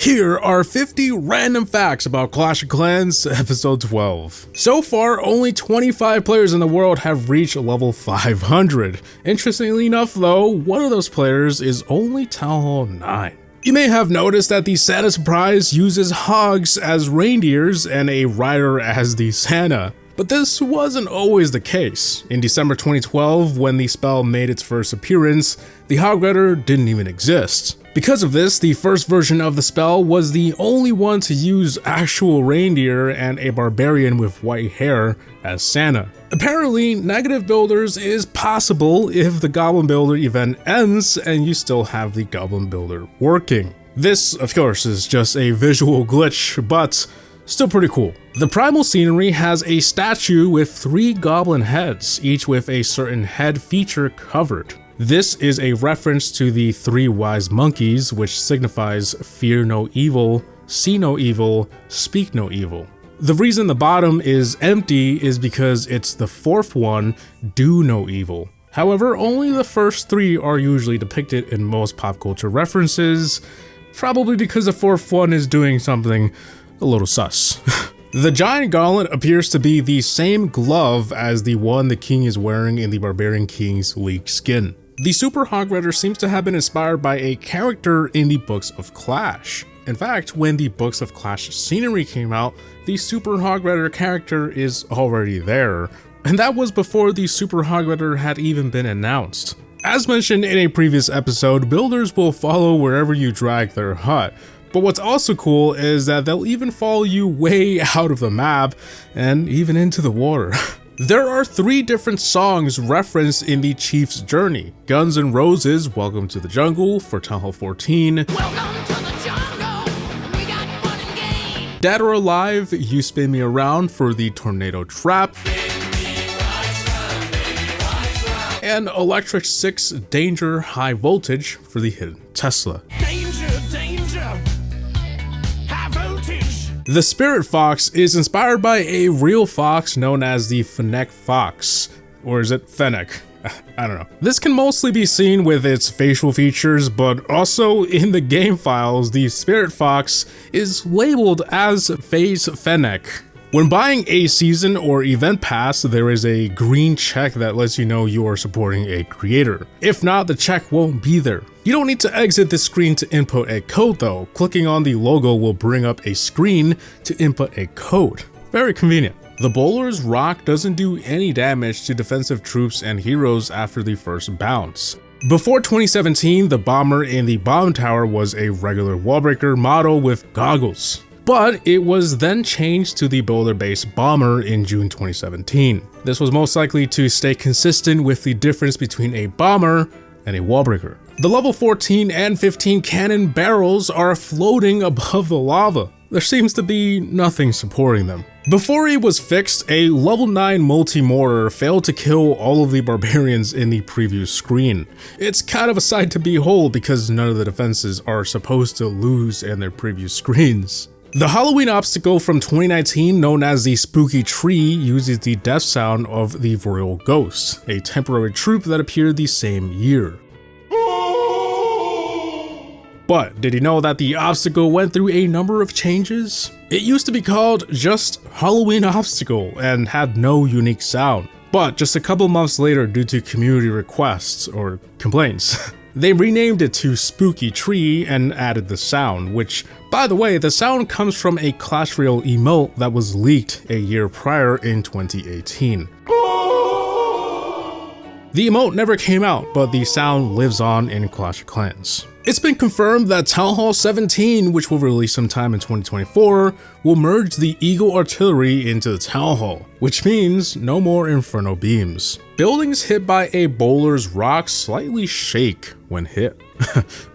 Here are 50 random facts about Clash of Clans, episode 12. So far, only 25 players in the world have reached level 500. Interestingly enough though, one of those players is only Town Hall 9. You may have noticed that the Santa Surprise uses hogs as reindeers and a rider as the Santa. But this wasn't always the case. In December 2012, when the spell made its first appearance, the Hog Rider didn't even exist. Because of this, the first version of the spell was the only one to use actual reindeer and a barbarian with white hair as Santa. Apparently, negative builders is possible if the Goblin Builder event ends and you still have the Goblin Builder working. This, of course, is just a visual glitch, but still pretty cool. The primal scenery has a statue with 3 goblin heads, each with a certain head feature covered. This is a reference to the 3 wise monkeys, which signifies fear no evil, see no evil, speak no evil. The reason the bottom is empty is because it's the 4th one, do no evil. However, only the first 3 are usually depicted in most pop culture references, probably because the 4th one is doing something a little sus. The giant gauntlet appears to be the same glove as the one the king is wearing in the Barbarian King's leaked skin. The Super Hog Rider seems to have been inspired by a character in the Books of Clash. In fact, when the Books of Clash scenery came out, the Super Hog Rider character is already there, and that was before the Super Hog Rider had even been announced. As mentioned in a previous episode, builders will follow wherever you drag their hut, but what's also cool is that they'll even follow you way out of the map and even into the water. There are 3 different songs referenced in the Chief's journey. Guns N' Roses' Welcome to the Jungle for Town Hall 14. Welcome to the jungle, we got fun and games. Dead or Alive, You Spin Me Around for the Tornado Trap. And Electric 6 Danger High Voltage for the Hidden Tesla. The Spirit Fox is inspired by a real fox known as the Fennec Fox. Or is it Fennec? I don't know. This can mostly be seen with its facial features, but also in the game files, the Spirit Fox is labeled as Phase Fennec. When buying a season or event pass, there is a green check that lets you know you are supporting a creator. If not, the check won't be there. You don't need to exit this screen to input a code though. Clicking on the logo will bring up a screen to input a code. Very convenient. The Bowler's Rock doesn't do any damage to defensive troops and heroes after the first bounce. Before 2017, the bomber in the bomb tower was a regular wallbreaker model with goggles. But it was then changed to the boulder-based bomber in June 2017. This was most likely to stay consistent with the difference between a bomber and a wallbreaker. The level 14 and 15 cannon barrels are floating above the lava. There seems to be nothing supporting them. Before it was fixed, a level 9 multi-mortar failed to kill all of the barbarians in the preview screen. It's kind of a sight to behold because none of the defenses are supposed to lose in their preview screens. The Halloween obstacle from 2019, known as the Spooky Tree, uses the death sound of the Royal Ghost, a temporary troop that appeared the same year. But did you know that the obstacle went through a number of changes? It used to be called just Halloween Obstacle and had no unique sound. But just a couple months later, due to community requests or complaints, they renamed it to Spooky Tree and added the sound, which, by the way, the sound comes from a Clash Royale emote that was leaked a year prior in 2018. The emote never came out, but the sound lives on in Clash of Clans. It's been confirmed that Town Hall 17, which will release sometime in 2024, will merge the Eagle Artillery into the Town Hall, which means no more Inferno Beams. Buildings hit by a Bowler's Rock slightly shake when hit.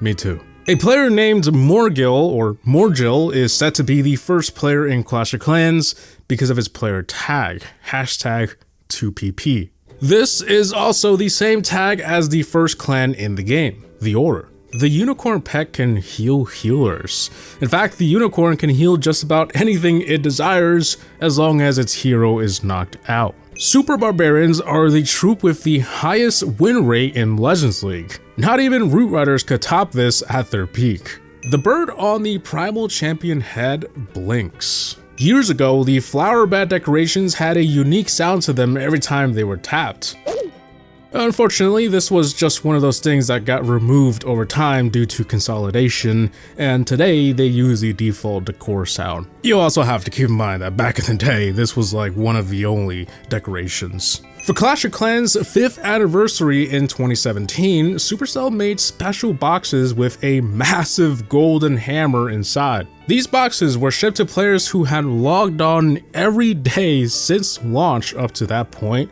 Me too. A player named Morgil is set to be the first player in Clash of Clans because of his player tag, #2pp. This is also the same tag as the first clan in the game, the Order. The Unicorn Pet can heal healers. In fact, the Unicorn can heal just about anything it desires as long as its hero is knocked out. Super Barbarians are the troop with the highest win rate in Legends League. Not even Root Riders could top this at their peak. The bird on the Primal Champion head blinks. Years ago, the flower bed decorations had a unique sound to them every time they were tapped. Unfortunately, this was just one of those things that got removed over time due to consolidation, and today they use the default decor sound. You also have to keep in mind that back in the day, this was like one of the only decorations. For Clash of Clans' 5th anniversary in 2017, Supercell made special boxes with a massive golden hammer inside. These boxes were shipped to players who had logged on every day since launch up to that point.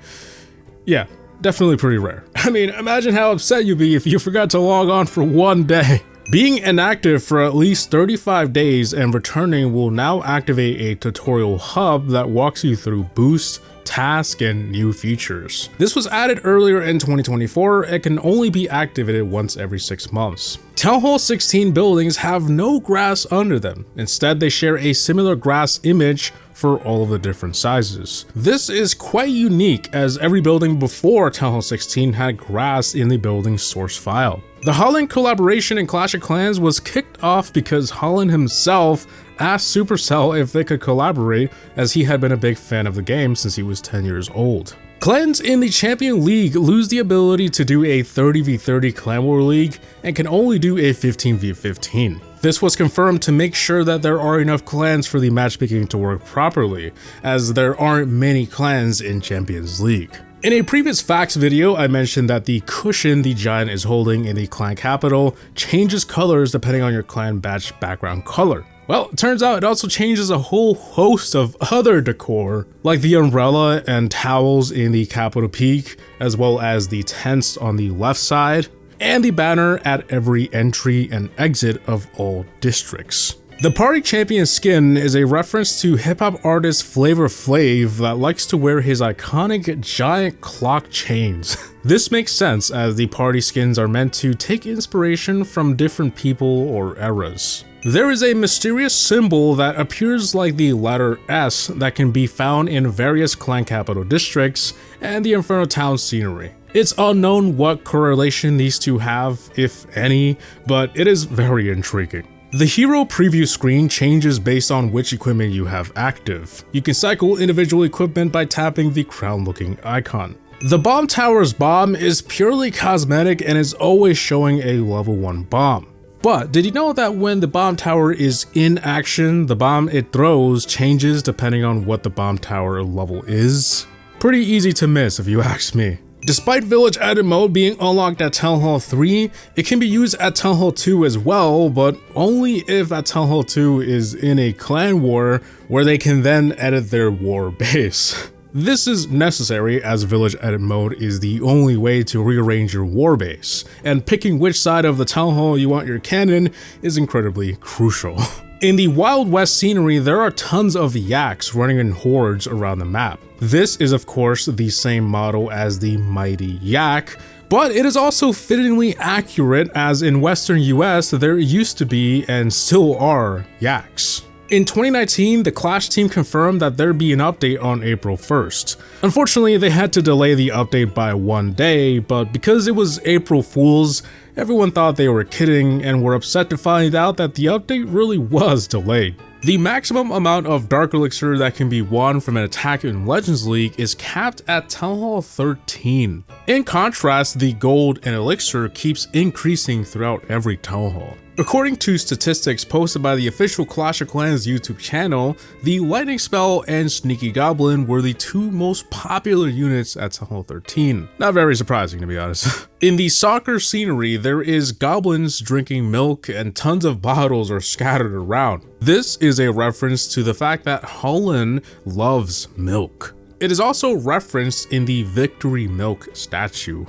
Yeah. Definitely pretty rare. I mean, imagine how upset you'd be if you forgot to log on for one day. Being inactive for at least 35 days and returning will now activate a tutorial hub that walks you through boosts, tasks, and new features. This was added earlier in 2024 and can only be activated once every 6 months. Town Hall 16 buildings have no grass under them. Instead, they share a similar grass image for all of the different sizes. This is quite unique as every building before Town Hall 16 had grass in the building source file. The Holland collaboration in Clash of Clans was kicked off because Holland himself asked Supercell if they could collaborate, as he had been a big fan of the game since he was 10 years old. Clans in the Champion League lose the ability to do a 30v30 Clan War League and can only do a 15v15. This was confirmed to make sure that there are enough clans for the matchmaking to work properly, as there aren't many clans in Champions League. In a previous facts video, I mentioned that the cushion the giant is holding in the clan capital changes colors depending on your clan badge background color. Well, it turns out it also changes a whole host of other decor, like the umbrella and towels in the Capitol Peak, as well as the tents on the left side, and the banner at every entry and exit of all districts. The Party Champion skin is a reference to hip-hop artist Flavor Flav that likes to wear his iconic giant clock chains. This makes sense as the party skins are meant to take inspiration from different people or eras. There is a mysterious symbol that appears like the letter S that can be found in various clan capital districts and the Inferno Town scenery. It's unknown what correlation these two have, if any, but it is very intriguing. The hero preview screen changes based on which equipment you have active. You can cycle individual equipment by tapping the crown-looking icon. The bomb tower's bomb is purely cosmetic and is always showing a level 1 bomb. But did you know that when the bomb tower is in action, the bomb it throws changes depending on what the bomb tower level is? Pretty easy to miss if you ask me. Despite Village Edit mode being unlocked at Town Hall 3, it can be used at Town Hall 2 as well, but only if at Town Hall 2 is in a clan war where they can then edit their war base. This is necessary as Village Edit mode is the only way to rearrange your war base, and picking which side of the Town Hall you want your cannon is incredibly crucial. In the Wild West scenery, there are tons of yaks running in hordes around the map. This is of course the same model as the Mighty Yak, but it is also fittingly accurate as in Western US there used to be and still are yaks. In 2019, the Clash team confirmed that there'd be an update on April 1st. Unfortunately, they had to delay the update by 1 day, but because it was April Fools, everyone thought they were kidding and were upset to find out that the update really was delayed. The maximum amount of Dark Elixir that can be won from an attack in Legends League is capped at Town Hall 13. In contrast, the gold and Elixir keeps increasing throughout every Town Hall. According to statistics posted by the official Clash of Clans YouTube channel, the Lightning Spell and Sneaky Goblin were the two most popular units at Town Hall 13. Not very surprising, to be honest. In the soccer scenery, there is goblins drinking milk and tons of bottles are scattered around. This is a reference to the fact that Holland loves milk. It is also referenced in the Victory Milk statue.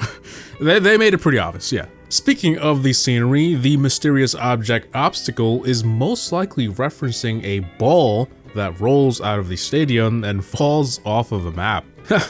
They made it pretty obvious, yeah. Speaking of the scenery, the mysterious object obstacle is most likely referencing a ball that rolls out of the stadium and falls off of the map.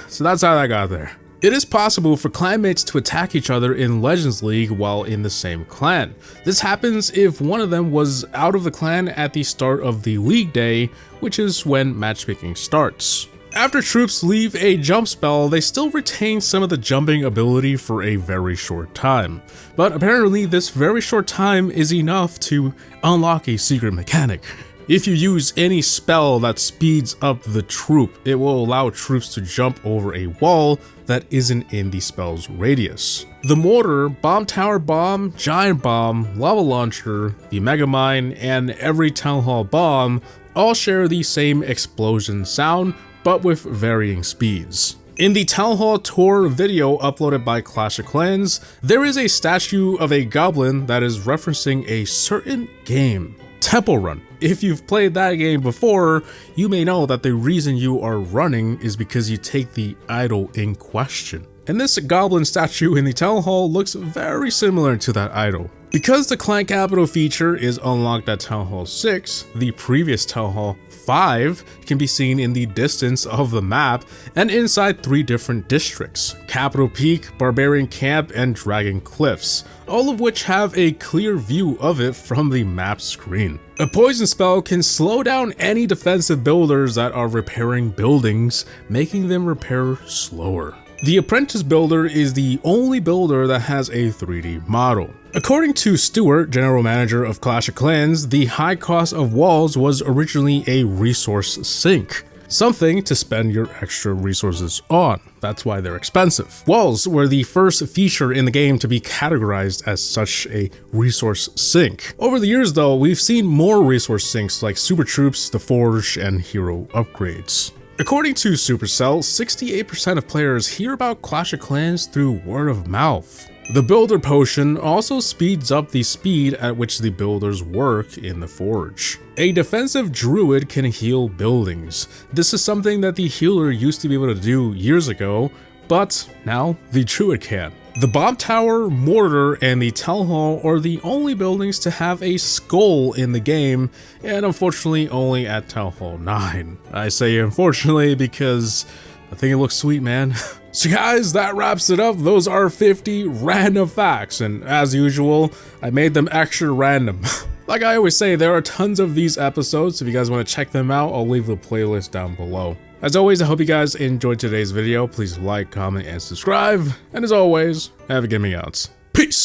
So that's how that got there. It is possible for clanmates to attack each other in Legends League while in the same clan. This happens if one of them was out of the clan at the start of the league day, which is when matchmaking starts. After troops leave a jump spell, they still retain some of the jumping ability for a very short time. But apparently this very short time is enough to unlock a secret mechanic. If you use any spell that speeds up the troop, it will allow troops to jump over a wall that isn't in the spell's radius. The mortar, bomb tower bomb, giant bomb, lava launcher, the mega mine, and every town hall bomb all share the same explosion sound, but with varying speeds. In the Town Hall Tour video uploaded by Clash of Clans, there is a statue of a goblin that is referencing a certain game, Temple Run. If you've played that game before, you may know that the reason you are running is because you take the idol in question. And this goblin statue in the Town Hall looks very similar to that idol. Because the clan capital feature is unlocked at Town Hall 6, the previous Town Hall 5 can be seen in the distance of the map and inside 3 different districts: Capital Peak, Barbarian Camp, and Dragon Cliffs, all of which have a clear view of it from the map screen. A poison spell can slow down any defensive builders that are repairing buildings, making them repair slower. The Apprentice Builder is the only builder that has a 3D model. According to Stuart, general manager of Clash of Clans, the high cost of walls was originally a resource sink, something to spend your extra resources on. That's why they're expensive. Walls were the first feature in the game to be categorized as such a resource sink. Over the years though, we've seen more resource sinks like Super Troops, the Forge, and hero upgrades. According to Supercell, 68% of players hear about Clash of Clans through word of mouth. The Builder Potion also speeds up the speed at which the builders work in the Forge. A defensive druid can heal buildings. This is something that the healer used to be able to do years ago, but now the druid can. The Bomb Tower, Mortar, and the Town Hall are the only buildings to have a skull in the game, and unfortunately only at Town Hall 9. I say unfortunately because I think it looks sweet, man. So guys, that wraps it up. Those are 50 random facts, and as usual, I made them extra random. Like I always say, there are tons of these episodes, so if you guys want to check them out, I'll leave the playlist down below. As always, I hope you guys enjoyed today's video. Please like, comment, and subscribe. And as always, have a gaming outs. Peace!